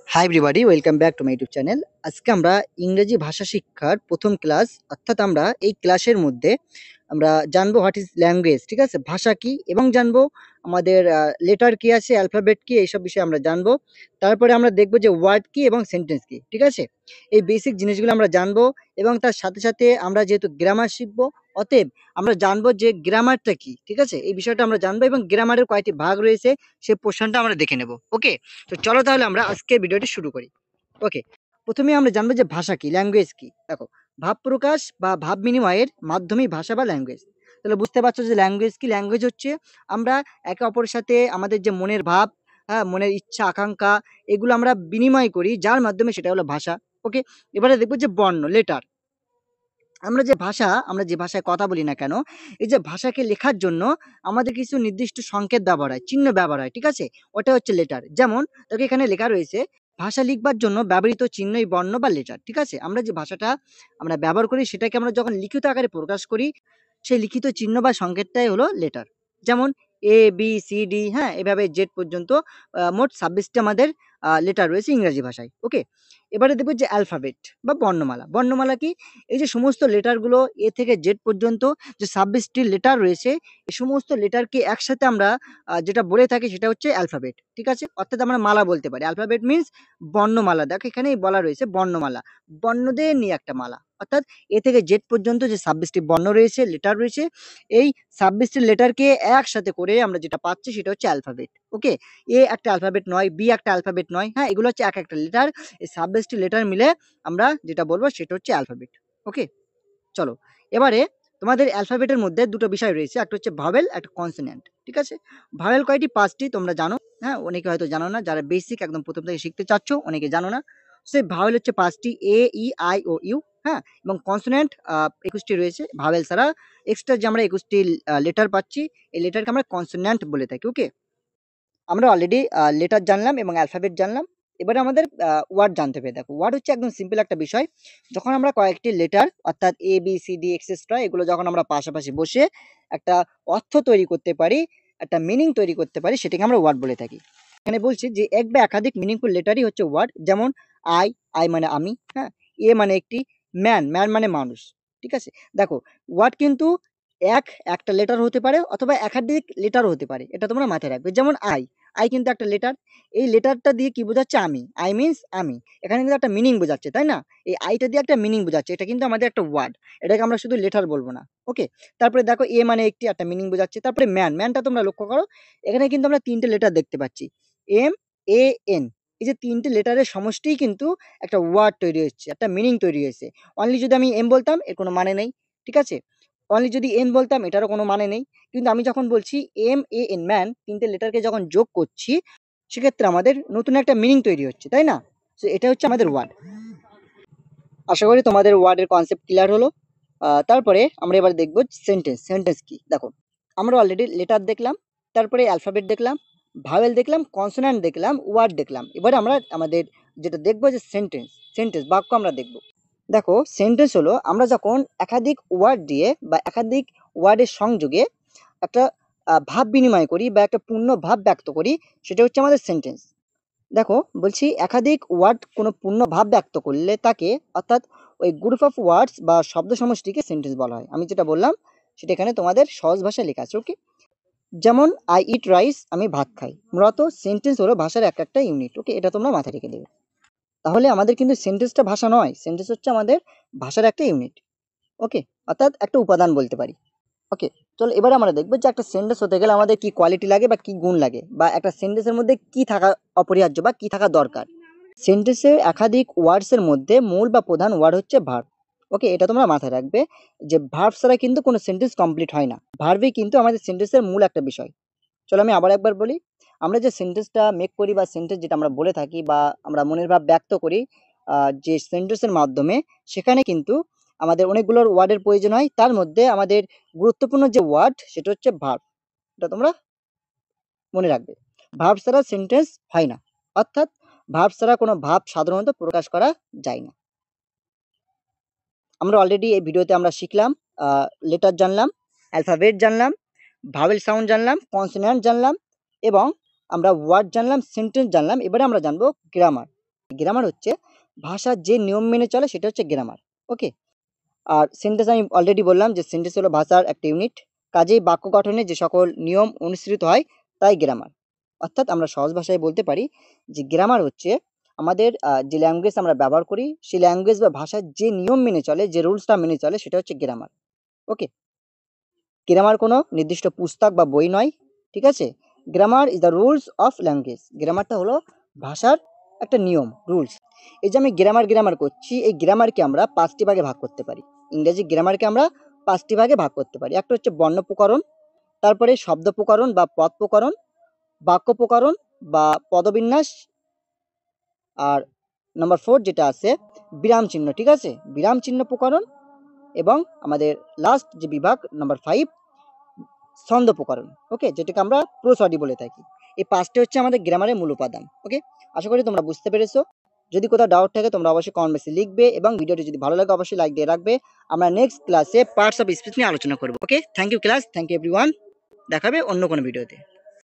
Hi everybody, welcome back to my YouTube channel. আজকে আমরা ইংরেজি ভাষা শিক্ষার প্রথম ক্লাস, অর্থাৎ আমরা এই ক্লাসের মধ্যে আমরা জানবো হোয়াট ইজ ল্যাঙ্গুয়েজ, ঠিক আছে, ভাষা কি, এবং জানবো আমাদের লেটার কি আছে, অ্যালফাবেট কি, এইসব বিষয়ে আমরা জানবো। তারপরে আমরা দেখবো যে ওয়ার্ড কি এবং সেন্টেন্স কি, ঠিক আছে। এই বেসিক জিনিসগুলো আমরা জানবো, এবং তার সাথে সাথে আমরা যেহেতু গ্রামার শিখবো, অতএব আমরা জানবো যে গ্রামারটা কি, ঠিক আছে, এই বিষয়টা আমরা জানবো, এবং গ্রামারের কয়েকটি ভাগ রয়েছে সেই পোর্শনটা আমরা দেখে নেব। ওকে, তো চলো তাহলে আমরা আজকের ভিডিওটি শুরু করি। ওকে, প্রথমে আমরা জানবো যে ভাষা কি, ল্যাঙ্গুয়েজ কি। দেখো, ভাব প্রকাশ বা ভাব বিনিময়ের মাধ্যমেই ভাষা বা ল্যাঙ্গুয়েজ। তাহলে বুঝতে পারছো যে ল্যাঙ্গুয়েজ কি। ল্যাঙ্গুয়েজ হচ্ছে আমরা একে অপরের সাথে আমাদের যে মনের ভাব, হ্যাঁ, মনের ইচ্ছা আকাঙ্ক্ষা, এগুলো আমরা বিনিময় করি, যার মাধ্যমে সেটা হলো ভাষা। ওকে, এবারে দেখবো যে বর্ণ, লেটার। আমরা যে ভাষায় কথা বলি না কেন, এই যে ভাষাকে লেখার জন্য আমাদের কিছু নির্দিষ্ট সংকেত ব্যবহার হয়, চিহ্ন ব্যবহার হয়, ঠিক আছে। ওটা হচ্ছে লেটার। যেমন তোকে এখানে লেখা রয়েছে, ভাষা লিখবার জন্য ব্যবহৃত চিহ্নই বর্ণ বা লেটার, ঠিক আছে। আমরা যে ভাষাটা আমরা ব্যবহার করি, সেটাকে আমরা যখন লিখিত আকারে প্রকাশ করি, সেই লিখিত চিহ্ন বা সংকেতটাই হলো লেটার। যেমন ABCD, হ্যাঁ, এভাবে জেড পর্যন্ত মোট 26টা আমাদের লেটার রয়েছে ইংরেজি ভাষায়। ওকে, এবারে দেখবো যে অ্যালফাবেট বা বর্ণমালা। বর্ণমালা কি? এই যে সমস্ত লেটারগুলো এ থেকে জেড পর্যন্ত যে 26টি লেটার রয়েছে, এই সমস্ত লেটারকে একসাথে আমরা যেটা বলে থাকি সেটা হচ্ছে অ্যালফাবেট, ঠিক আছে। অর্থাৎ আমরা মালা বলতে পারি। অ্যালফাবেট মিন্স বর্ণমালা। দেখো এখানেই বলা রয়েছে বর্ণমালা, বর্ণদের নিয়ে একটা মালা। অর্থাৎ এ থেকে জেড পর্যন্ত যে 26টি বর্ণ রয়েছে, লেটার রয়েছে, এই 26টি লেটারকে একসাথে করে আমরা যেটা পাচ্ছি সেটা হচ্ছে অ্যালফাবেট। ওকে, এ একটা অ্যালফাবেট নয়, বি একটা অ্যালফাবেট নয়, হ্যাঁ, এগুলো হচ্ছে এক একটা লেটার। এই 26টি লেটার মিলে আমরা যেটা বলবো সেটা হচ্ছে অ্যালফাবেট। ওকে, চলো এবারে তোমাদের অ্যালফাবেটের মধ্যে দুটো বিষয় রয়েছে, একটা হচ্ছে ভাওয়েল, একটা কনসোন্যান্ট, ঠিক আছে। ভাওয়েল কয়টি? 5টি, তোমরা জানো। হ্যাঁ, অনেকে হয়তো জানো না, যারা বেসিক একদম প্রথম থেকে শিখতে চাচ্ছ, অনেকে জানো না। সেই ভাওয়েল হচ্ছে 5টি, A E I O U, হ্যাঁ, এবং কনসোন্যান্ট 21টি রয়েছে। ভাওয়েল ছাড়া এক্সট্রা যে আমরা 21টি লেটার পাচ্ছি, এই লেটারকে আমরা কনসোন্যান্ট বলে থাকি। ওকে, আমরা অলরেডি লেটার জানলাম এবং অ্যালফাবেট জানলাম। এবারে আমাদের ওয়ার্ড জানতে হবে। দেখো, ওয়ার্ড হচ্ছে একদম সিম্পল একটা বিষয়। যখন আমরা কয়েকটি লেটার, অর্থাৎ ABCD এক্সেট্রা, এগুলো যখন আমরা পাশাপাশি বসে একটা অর্থ তৈরি করতে পারি, একটা মিনিং তৈরি করতে পারি, সেটাকে আমরা ওয়ার্ড বলে থাকি। এখানে বলছি যে এক বা একাধিক মিনিংফুল লেটারই হচ্ছে ওয়ার্ড। যেমন আই, আই মানে আমি, হ্যাঁ, এ মানে একটি, ম্যান, ম্যান মানে মানুষ, ঠিক আছে। দেখো, ওয়ার্ড কিন্তু একটা লেটার হতে পারে, অথবা একাধিক লেটারও হতে পারে, এটা তোমরা মাথায় রাখবে। যেমন আই, আই কিন্তু একটা লেটার। এই লেটারটা দিয়ে কি বোঝাচ্ছে? আমি। আই মিন্স আমি। এখানে কিন্তু একটা মিনিং বোঝাচ্ছে, তাই না? এই আইটা দিয়ে একটা মিনিং বোঝাচ্ছে, এটা কিন্তু আমাদের একটা ওয়ার্ড। এটাকে আমরা শুধু লেটার বলবো না। ওকে, তারপরে দেখো, এ মানে একটি, একটা মিনিং বোঝাচ্ছে। তারপরে ম্যান, ম্যানটা তোমরা লক্ষ্য করো, এখানে কিন্তু আমরা 3টে লেটার দেখতে পাচ্ছি, MAN। এই যে 3টে লেটারের সমষ্টিই কিন্তু একটা ওয়ার্ড তৈরি হচ্ছে, একটা মিনিং তৈরি হয়েছে। অনলি যদি আমি এম বলতাম, এর কোনো মানে নেই, ঠিক আছে। অনলি যদি এন বলতাম, এটারও কোনো মানে নেই। কিন্তু আমি যখন বলছি MAN, ম্যান, 3টে লেটারকে যখন যোগ করছি, সেক্ষেত্রে আমাদের নতুন একটা মিনিং তৈরি হচ্ছে, তাই না? তো এটা হচ্ছে আমাদের ওয়ার্ড। আশা করি তোমাদের ওয়ার্ডের কনসেপ্ট ক্লিয়ার হলো। তারপরে আমরা এবার দেখবো সেন্টেন্স। সেন্টেন্স কি? দেখো, আমরা অলরেডি লেটার দেখলাম, তারপরে অ্যালফাবেট দেখলাম, ভাওয়েল দেখলাম, কনসোন্যান্ট দেখলাম, ওয়ার্ড দেখলাম। এবারে আমরা আমাদের যেটা দেখবো যে সেন্টেন্স। সেন্টেন্স বাক্য আমরা দেখবো। দেখো, সেন্টেন্স হলো আমরা যখন একাধিক ওয়ার্ড দিয়ে বা একাধিক ওয়ার্ডের সংযোগে একটা ভাব বিনিময় করি বা একটা পূর্ণ ভাব ব্যক্ত করি, সেটা হচ্ছে আমাদের সেন্টেন্স। দেখো, বলছি একাধিক ওয়ার্ড কোনো পূর্ণ ভাব ব্যক্ত করলে তাকে, অর্থাৎ ওই গ্রুপ অফ ওয়ার্ডস বা শব্দ সমষ্টিকে সেন্টেন্স বলা হয়। আমি যেটা বললাম সেটা এখানে তোমাদের সহজ ভাষায় লেখা আছে। ওকে, যেমন আই ইট রাইস, আমি ভাত খাই। মূলত সেন্টেন্স হলো ভাষার এক একটা ইউনিট। ওকে, এটা তোমরা মাথায় রেখে দেবে। তাহলে আমাদের কিন্তু সেন্টেন্সটা ভাষা নয়, সেন্টেন্স হচ্ছে আমাদের ভাষার একটা ইউনিট। ওকে, অর্থাৎ একটা উপাদান বলতে পারি। ওকে, চলো এবারে আমরা দেখবো যে একটা সেন্টেন্স হতে গেলে আমাদের কি কোয়ালিটি লাগে বা কি গুণ লাগে, বা একটা সেন্টেন্সের মধ্যে কি থাকা অপরিহার্য বা কি থাকা দরকার। সেন্টেন্সে একাধিক ওয়ার্ডস এর মধ্যে মূল বা প্রধান ওয়ার্ড হচ্ছে ভার্ব। ওকে, এটা তোমরা মাথায় রাখবে যে ভার্ব ছাড়া কিন্তু কোনো সেন্টেন্স কমপ্লিট হয় না। ভার্বই কিন্তু আমাদের সেন্টেন্সের মূল একটা বিষয়। চলো আমি আবার একবার বলি, আমরা যে সেন্টেন্সটা মেক করি বা সেন্টেন্স যেটা আমরা বলে থাকি বা আমরা মনের ভাব ব্যক্ত করি যে সেন্টেন্সের মাধ্যমে, সেখানে কিন্তু আমাদের অনেকগুলো ওয়ার্ডের প্রয়োজন হয়। তার মধ্যে আমাদের গুরুত্বপূর্ণ যে ওয়ার্ড সেটা হচ্ছে ভার্ব। এটা তোমরা মনে রাখবে। ভার্ব ছাড়া সেন্টেন্স হয় না, অর্থাৎ ভার্ব ছাড়া কোনো ভাব সাধারণত প্রকাশ করা যায় না। আমরা অলরেডি এই ভিডিওতে আমরা শিখলাম, লেটার জানলাম, অ্যালফাবেট জানলাম, ভাওয়েল সাউন্ড জানলাম, কনসোন্যান্ট জানলাম, এবং আমরা ওয়ার্ড জানলাম, সেন্টেন্স জানলাম। এবারে আমরা জানবো গ্রামার। গ্রামার হচ্ছে ভাষার যে নিয়ম মেনে চলে সেটা হচ্ছে গ্রামার। ওকে। আর সেন্টেন্স আমি অলরেডি বললাম যে সেন্টেন্স হলো ভাষার একটা ইউনিট। কাজেই বাক্য গঠনে যে সকল নিয়ম অনুসৃত হয় তাই গ্রামার। অর্থাৎ আমরা সহজ ভাষায় বলতে পারি যে গ্রামার হচ্ছে আমাদের যে ল্যাঙ্গুয়েজ আমরা ব্যবহার করি সেই ল্যাঙ্গুয়েজ বা ভাষার যে নিয়ম মেনে চলে, যে রুলসটা মেনে চলে সেটা হচ্ছে গ্রামার। ওকে। গ্রামার কোনো নির্দিষ্ট পুস্তক বা বই নয়। ঠিক আছে? Grammar is the rules of language. গ্রামারটা হলো ভাষার একটা নিয়ম, রুলস। এই যে আমি গ্রামার করছি, এই গ্রামারকে আমরা ৫ টি ভাগে ভাগ করতে পারি। ইংরেজি গ্রামারকে আমরা ৫ টি ভাগে ভাগ করতে পারি। একটা হচ্ছে বর্ণ প্রকরণ, তারপরে শব্দ প্রকরণ বা পদ প্রকরণ, বাক্য প্রকরণ বা পদবিন্যাস, আর নাম্বার 4 যেটা আছে বিরাম চিহ্ন। ঠিক আছে? বিরাম চিহ্ন প্রকরণ, এবং আমাদের লাস্ট যে বিভাগ নাম্বার 5 ছন্দ প্রকরণ। ওকে, যেটাকে আমরা প্রোসোডি বলে থাকি। এই ৫টি হচ্ছে আমাদের গ্রামারের মূল উপাদান। ওকে, আশা করি তোমরা বুঝতে পেরেছো। যদি কোথাও ডাউট থাকে তোমরা অবশ্যই কমেন্ট বক্সে লিখবে, এবং ভিডিওটি যদি ভালো লাগে অবশ্যই লাইক দিয়ে রাখবে। আমরা নেক্সট ক্লাসে পার্টস অফ স্পিচ নিয়ে আলোচনা করব। Okay, thank you class, thank you everyone. দেখাবে অন্য কোনো ভিডিওতে।